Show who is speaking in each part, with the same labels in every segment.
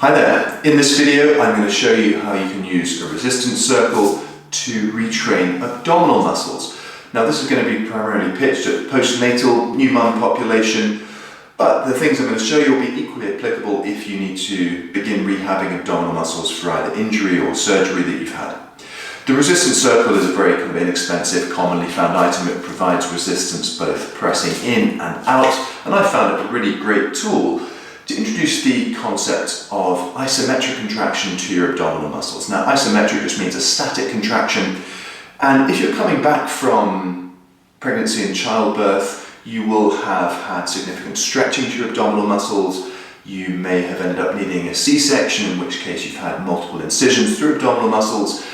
Speaker 1: Hi there, in this video I'm going to show you how you can use a resistance circle to retrain abdominal muscles. Now this is going to be primarily pitched at postnatal, new mum population, but the things I'm going to show you will be equally applicable if you need to begin rehabbing abdominal muscles for either injury or surgery that you've had. The resistance circle is a very kind of inexpensive, commonly found item. It provides resistance both pressing in and out, and I found it a really great tool to introduce the concept of isometric contraction to your abdominal muscles. Now, isometric just means a static contraction, and if you're coming back from pregnancy and childbirth, you will have had significant stretching to your abdominal muscles. You may have ended up needing a C-section, in which case you've had multiple incisions through abdominal muscles,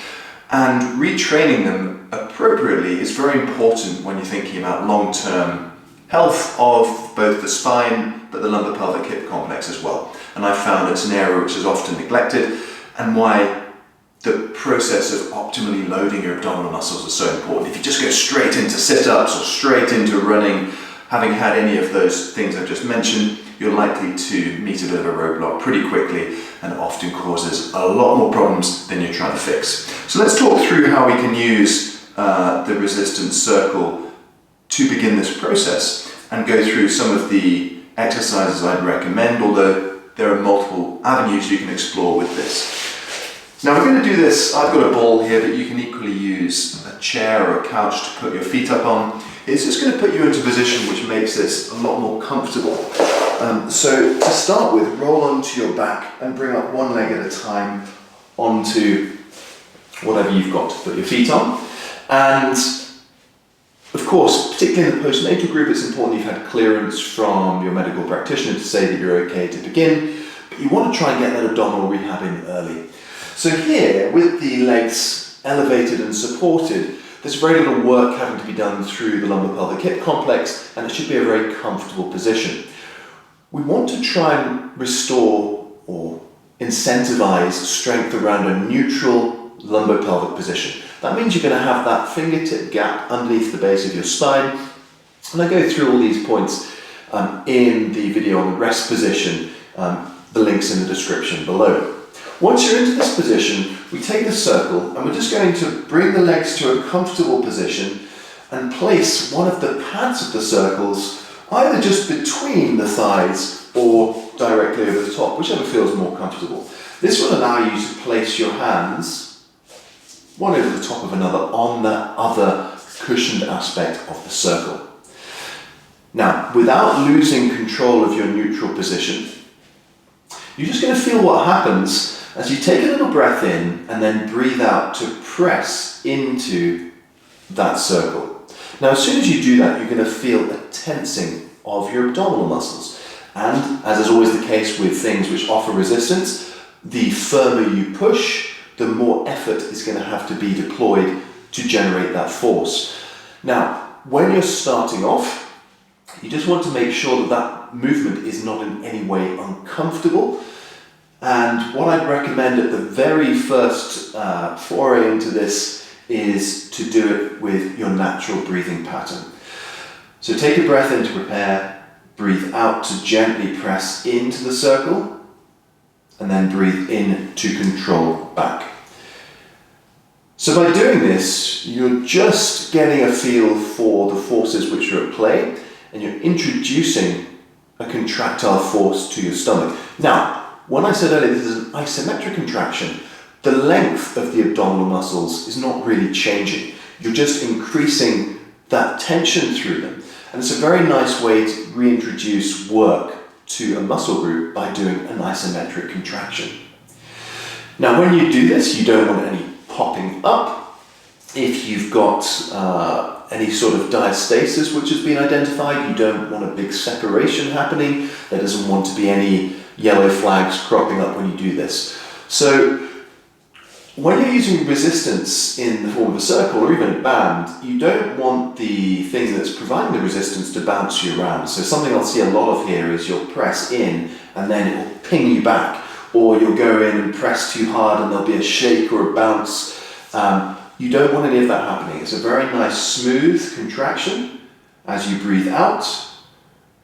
Speaker 1: and retraining them appropriately is very important when you're thinking about long-term health of both the spine but the lumbar-pelvic hip complex as well. And I found it's an area which is often neglected, and why the process of optimally loading your abdominal muscles is so important. If you just go straight into sit-ups or straight into running, having had any of those things I've just mentioned, you're likely to meet a bit of a roadblock pretty quickly, and it often causes a lot more problems than you're trying to fix. So let's talk through how we can use the resistance circle to begin this process and go through some of the exercises I'd recommend, although there are multiple avenues you can explore with this. Now we're going to do this, I've got a ball here, but you can equally use a chair or a couch to put your feet up on. It's just going to put you into a position which makes this a lot more comfortable. So to start with, roll onto your back and bring up one leg at a time onto whatever you've got to put your feet on. And of course, particularly in the postnatal group, it's important you've had clearance from your medical practitioner to say that you're okay to begin, but you want to try and get that abdominal rehab in early. So here, with the legs elevated and supported, there's very little work having to be done through the lumbar-pelvic hip complex, and it should be a very comfortable position. We want to try and restore or incentivize strength around a neutral lumbar-pelvic position. That means you're going to have that fingertip gap underneath the base of your spine. And I go through all these points in the video on the rest position, the link's in the description below. Once you're into this position, we take the circle and we're just going to bring the legs to a comfortable position and place one of the pads of the circles either just between the thighs or directly over the top, whichever feels more comfortable. This will allow you to place your hands one over the top of another on that other cushioned aspect of the circle. Now, without losing control of your neutral position, you're just going to feel what happens as you take a little breath in and then breathe out to press into that circle. Now, as soon as you do that, you're going to feel a tensing of your abdominal muscles. And as is always the case with things which offer resistance, the firmer you push, the more effort is going to have to be deployed to generate that force. Now, when you're starting off, you just want to make sure that that movement is not in any way uncomfortable. And what I'd recommend at the very first foray into this is to do it with your natural breathing pattern. So take a breath in to prepare, breathe out to gently press into the circle, and then breathe in to control back. So by doing this, you're just getting a feel for the forces which are at play, and you're introducing a contractile force to your stomach. Now, when I said earlier this is an isometric contraction, the length of the abdominal muscles is not really changing. You're just increasing that tension through them. And it's a very nice way to reintroduce work to a muscle group by doing an isometric contraction. Now, when you do this, you don't want any popping up. If you've got any sort of diastasis which has been identified, you don't want a big separation happening. There doesn't want to be any yellow flags cropping up when you do this. So when you're using resistance in the form of a circle or even a band, you don't want the thing that's providing the resistance to bounce you around. So something I'll see a lot of here is you'll press in and then it will ping you back, or you'll go in and press too hard and there'll be a shake or a bounce. You don't want any of that happening. It's a very nice smooth contraction as you breathe out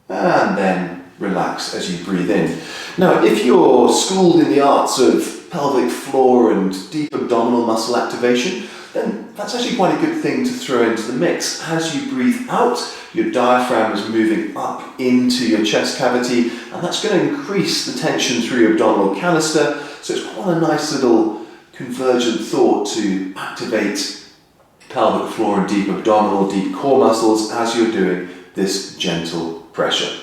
Speaker 1: and then relax as you breathe in. Now, if you're schooled in the arts of pelvic floor and deep abdominal muscle activation, then that's actually quite a good thing to throw into the mix. As you breathe out, your diaphragm is moving up into your chest cavity, and that's going to increase the tension through your abdominal canister. So it's quite a nice little convergent thought to activate pelvic floor and deep abdominal, deep core muscles as you're doing this gentle pressure.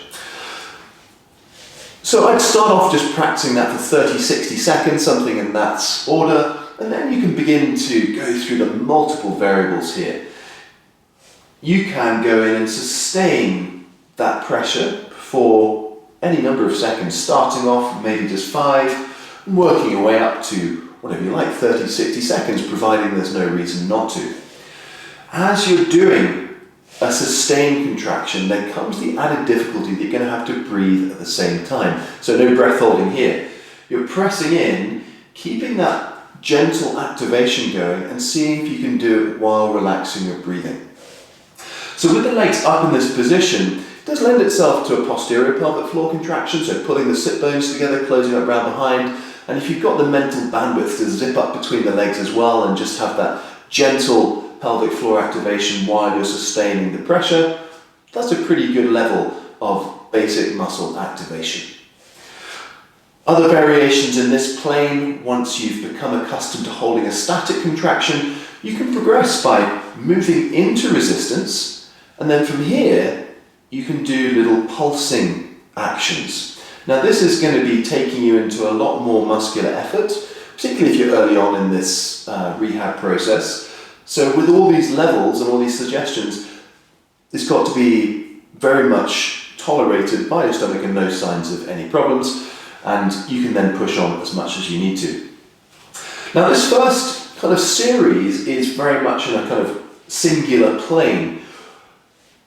Speaker 1: So I'd start off just practicing that for 30-60 seconds, something in that order, and then you can begin to go through the multiple variables here. You can go in and sustain that pressure for any number of seconds, starting off maybe just 5, and working your way up to whatever you like, 30-60 seconds, providing there's no reason not to. As you're doing a sustained contraction, there comes the added difficulty that you're going to have to breathe at the same time. So no breath holding here. You're pressing in, keeping that gentle activation going and seeing if you can do it while relaxing your breathing. So with the legs up in this position, it does lend itself to a posterior pelvic floor contraction, so pulling the sit bones together, closing up round behind. And if you've got the mental bandwidth to zip up between the legs as well and just have that gentle pelvic floor activation while you're sustaining the pressure, that's a pretty good level of basic muscle activation. Other variations in this plane, once you've become accustomed to holding a static contraction, you can progress by moving into resistance, and then from here you can do little pulsing actions. Now this is going to be taking you into a lot more muscular effort, particularly if you're early on in this rehab process. So with all these levels and all these suggestions, it's got to be very much tolerated by your stomach and no signs of any problems, and you can then push on as much as you need to. Now this first kind of series is very much in a kind of singular plane.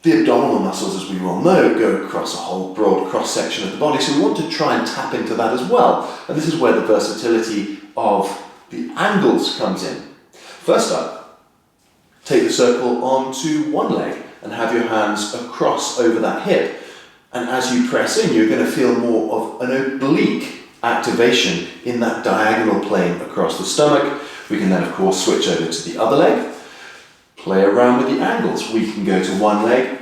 Speaker 1: The abdominal muscles, as we all know, go across a whole broad cross-section of the body, so we want to try and tap into that as well. And this is where the versatility of the angles comes in. First up, take the circle onto one leg and have your hands across over that hip. And as you press in, you're going to feel more of an oblique activation in that diagonal plane across the stomach. We can then, of course, switch over to the other leg. Play around with the angles. We can go to one leg,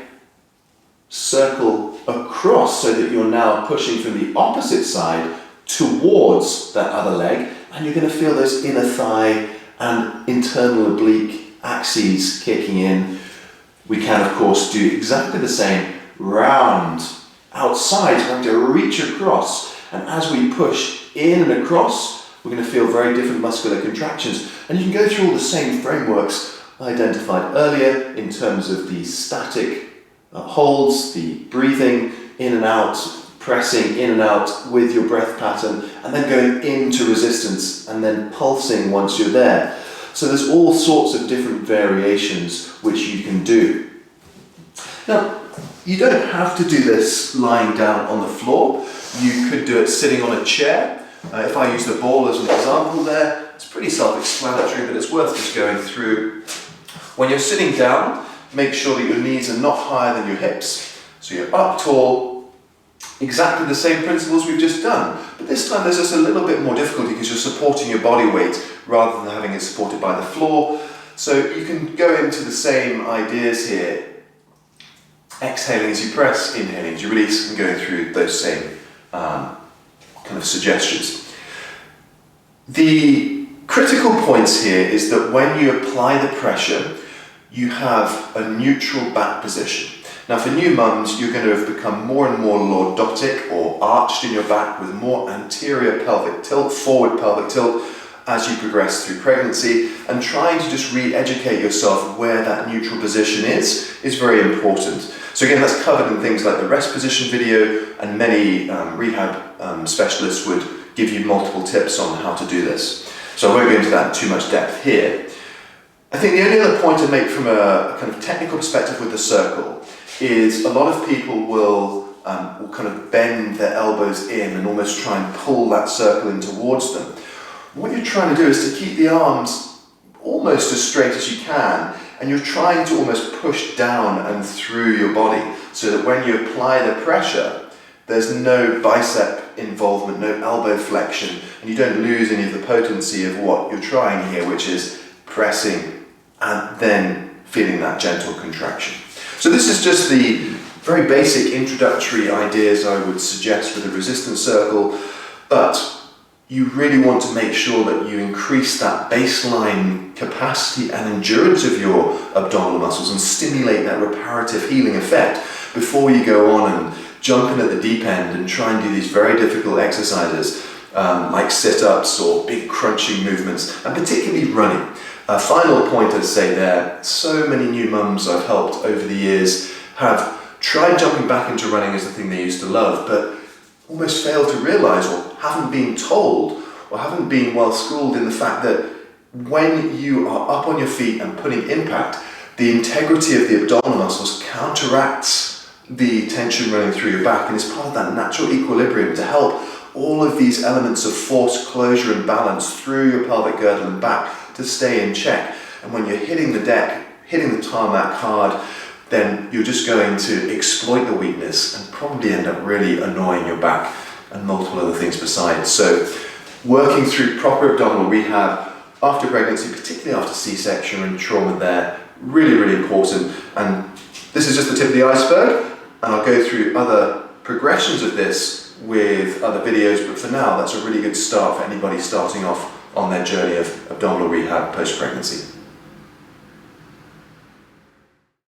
Speaker 1: circle across so that you're now pushing from the opposite side towards that other leg, and you're going to feel those inner thigh and internal oblique axes kicking in. We can, of course, do exactly the same round outside. We're going to reach across, and as we push in and across, we're going to feel very different muscular contractions. And you can go through all the same frameworks identified earlier in terms of the static holds, the breathing in and out, pressing in and out with your breath pattern, and then going into resistance and then pulsing once you're there. So there's all sorts of different variations which you can do. Now, you don't have to do this lying down on the floor. You could do it sitting on a chair. If I use the ball as an example there, it's pretty self-explanatory, but it's worth just going through. When you're sitting down, make sure that your knees are not higher than your hips. So you're up tall, exactly the same principles we've just done. But this time there's just a little bit more difficulty because you're supporting your body weight rather than having it supported by the floor. So you can go into the same ideas here. Exhaling as you press, inhaling as you release, and going through those same kind of suggestions. The critical points here is that when you apply the pressure, you have a neutral back position. Now for new mums, you're going to have become more and more lordotic or arched in your back with more anterior pelvic tilt, forward pelvic tilt as you progress through pregnancy, and trying to just re-educate yourself where that neutral position is very important. So again, that's covered in things like the rest position video, and many rehab specialists would give you multiple tips on how to do this. So I won't go into that in too much depth here. I think the only other point to make from a kind of technical perspective with the circle is a lot of people will kind of bend their elbows in and almost try and pull that circle in towards them. What you're trying to do is to keep the arms almost as straight as you can, and you're trying to almost push down and through your body so that when you apply the pressure, There's no bicep involvement, no elbow flexion, and you don't lose any of the potency of what you're trying here, which is pressing and then feeling that gentle contraction. So this is just the very basic introductory ideas I would suggest with a resistance circle, but you really want to make sure that you increase that baseline capacity and endurance of your abdominal muscles and stimulate that reparative healing effect before you go on and jump in at the deep end and try and do these very difficult exercises like sit-ups or big crunching movements, and particularly running. A final point I'd say there, so many new mums I've helped over the years have tried jumping back into running as the thing they used to love, but almost failed to realise or haven't been told or haven't been well schooled in the fact that when you are up on your feet and putting impact, the integrity of the abdominal muscles counteracts the tension running through your back, and is part of that natural equilibrium to help all of these elements of force, closure and balance through your pelvic girdle and back to stay in check. And when you're hitting the deck, hitting the tarmac hard, then you're just going to exploit the weakness and probably end up really annoying your back and multiple other things besides. So working through proper abdominal rehab after pregnancy, particularly after C-section and trauma there, really, really important. And this is just the tip of the iceberg, and I'll go through other progressions of this with other videos, but for now that's a really good start for anybody starting off on their journey of abdominal rehab post-pregnancy.